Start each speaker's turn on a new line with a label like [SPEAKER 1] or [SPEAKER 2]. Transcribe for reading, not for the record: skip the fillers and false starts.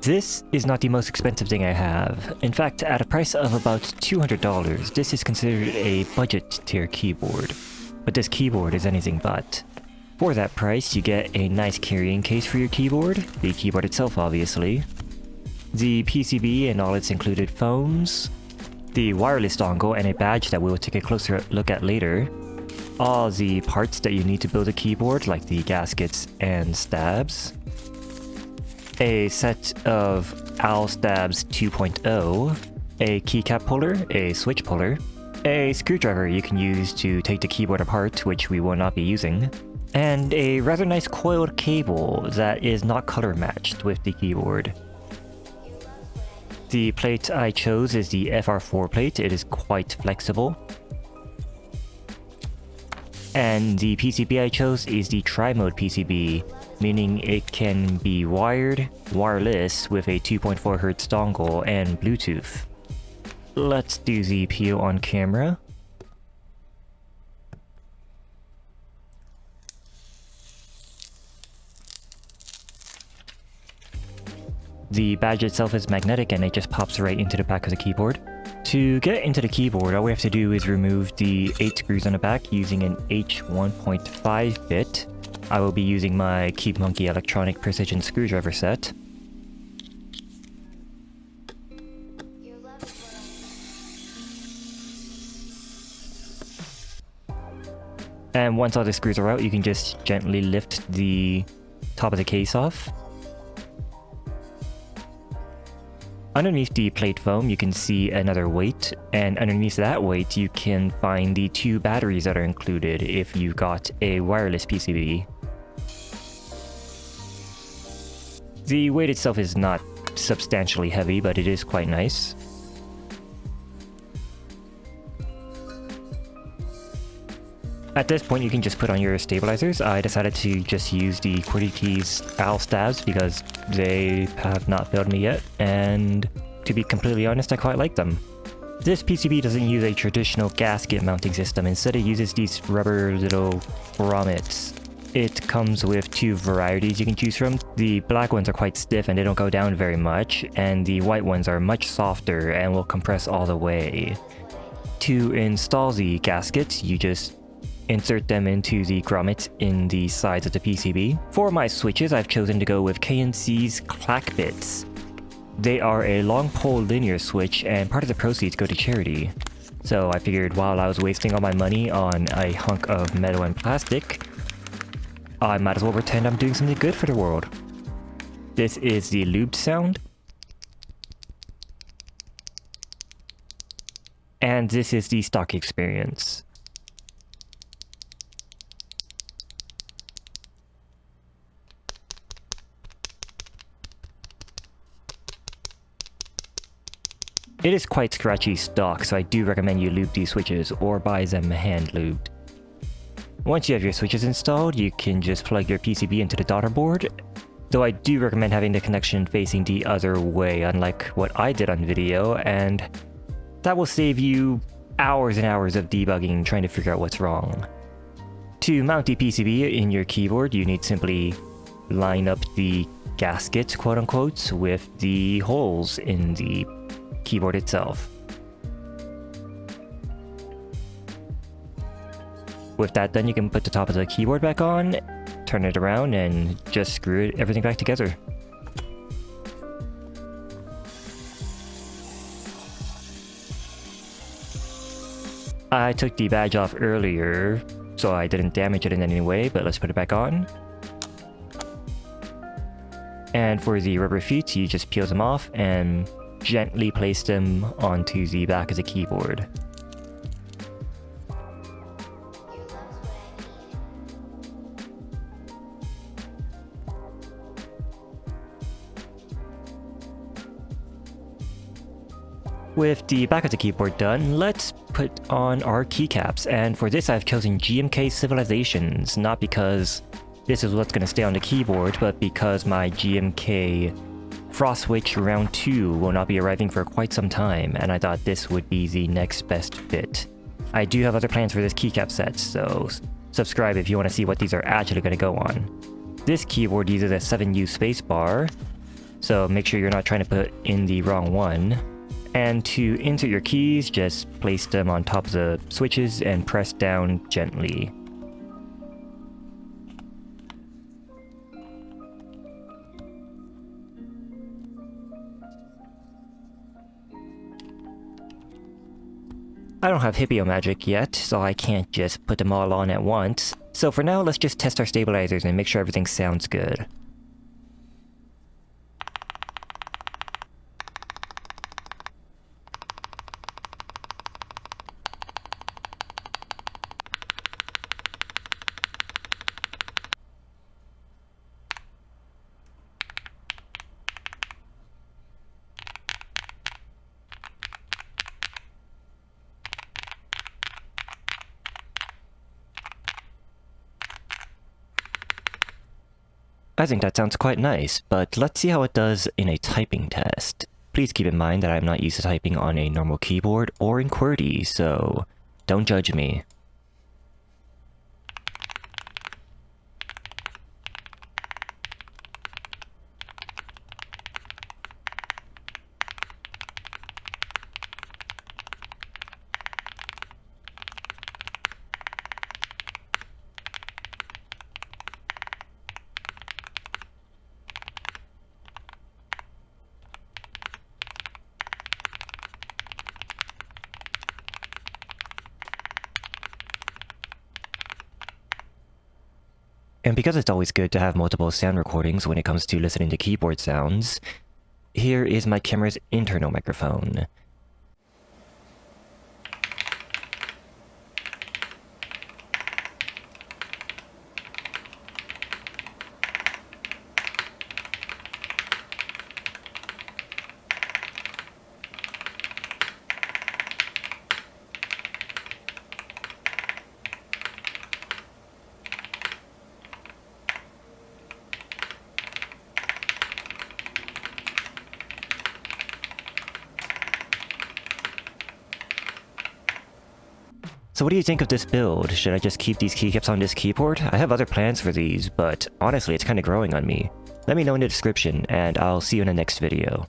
[SPEAKER 1] This is not the most expensive thing I have. In fact, at a price of about $200, this is considered a budget tier keyboard. But this keyboard is anything but. For that price, you get a nice carrying case for your keyboard, the keyboard itself obviously, the PCB and all its included phones, the wireless dongle and a badge that we will take a closer look at later, all the parts that you need to build a keyboard like the gaskets and stabs, a set of OWL stabs 2.0, a keycap puller, a switch puller, a screwdriver you can use to take the keyboard apart, which we will not be using, and a rather nice coiled cable that is not color matched with the keyboard. The plate I chose is the FR4 plate. It is quite flexible. And the PCB I chose is the tri-mode PCB, meaning it can be wired, wireless with a 2.4 Hz dongle, and Bluetooth. Let's do the PO on camera. The badge itself is magnetic and it just pops right into the back of the keyboard. To get into the keyboard, all we have to do is remove the 8 screws on the back using an H1.5 bit. I will be using my Keep Monkey electronic precision screwdriver set. And once all the screws are out, you can just gently lift the top of the case off. Underneath the plate foam, you can see another weight, and underneath that weight, you can find the 2 batteries that are included if you got a wireless PCB. The weight itself is not substantially heavy, but it is quite nice. At this point, you can just put on your stabilizers. I decided to just use the QWERTY's OWL stabs because they have not failed me yet, and to be completely honest, I quite like them. This PCB doesn't use a traditional gasket mounting system. Instead, it uses these rubber little grommets. It comes with 2 varieties you can choose from. The black ones are quite stiff and they don't go down very much, and the white ones are much softer and will compress all the way. To install the gaskets, you just insert them into the grommets in the sides of the PCB. For my switches, I've chosen to go with KNC's Clackbits. They are a long pole linear switch, and part of the proceeds go to charity. So I figured while I was wasting all my money on a hunk of metal and plastic, I might as well pretend I'm doing something good for the world. This is the lubed sound. And this is the stock experience. It is quite scratchy stock, so I do recommend you lube these switches or buy them hand lubed. Once you have your switches installed, you can just plug your PCB into the daughter board, though I do recommend having the connection facing the other way, unlike what I did on video, and that will save you hours and hours of debugging trying to figure out what's wrong. To mount the PCB in your keyboard, you need simply line up the gasket, quote unquote, with the holes in the keyboard itself. With that done, you can put the top of the keyboard back on, turn it around, and just screw everything back together. I took the badge off earlier, so I didn't damage it in any way, but let's put it back on. And for the rubber feet, you just peel them off and gently place them onto the back of the keyboard. With the back of the keyboard done, let's put on our keycaps, and for this I've chosen GMK Civilizations, not because this is what's going to stay on the keyboard, but because my GMK Frost Switch Round 2 will not be arriving for quite some time, and I thought this would be the next best fit. I do have other plans for this keycap set, so subscribe if you want to see what these are actually going to go on. This keyboard uses a 7U spacebar, so make sure you're not trying to put in the wrong one. And to insert your keys, just place them on top of the switches and press down gently. I don't have Hippio magic yet, so I can't just put them all on at once. So for now, let's just test our stabilizers and make sure everything sounds good. I think that sounds quite nice, but let's see how it does in a typing test. Please keep in mind that I'm not used to typing on a normal keyboard or in QWERTY, so don't judge me. And because it's always good to have multiple sound recordings when it comes to listening to keyboard sounds, here is my camera's internal microphone. So what do you think of this build? Should I just keep these keycaps on this keyboard? I have other plans for these, but honestly it's kinda growing on me. Let me know in the description, and I'll see you in the next video.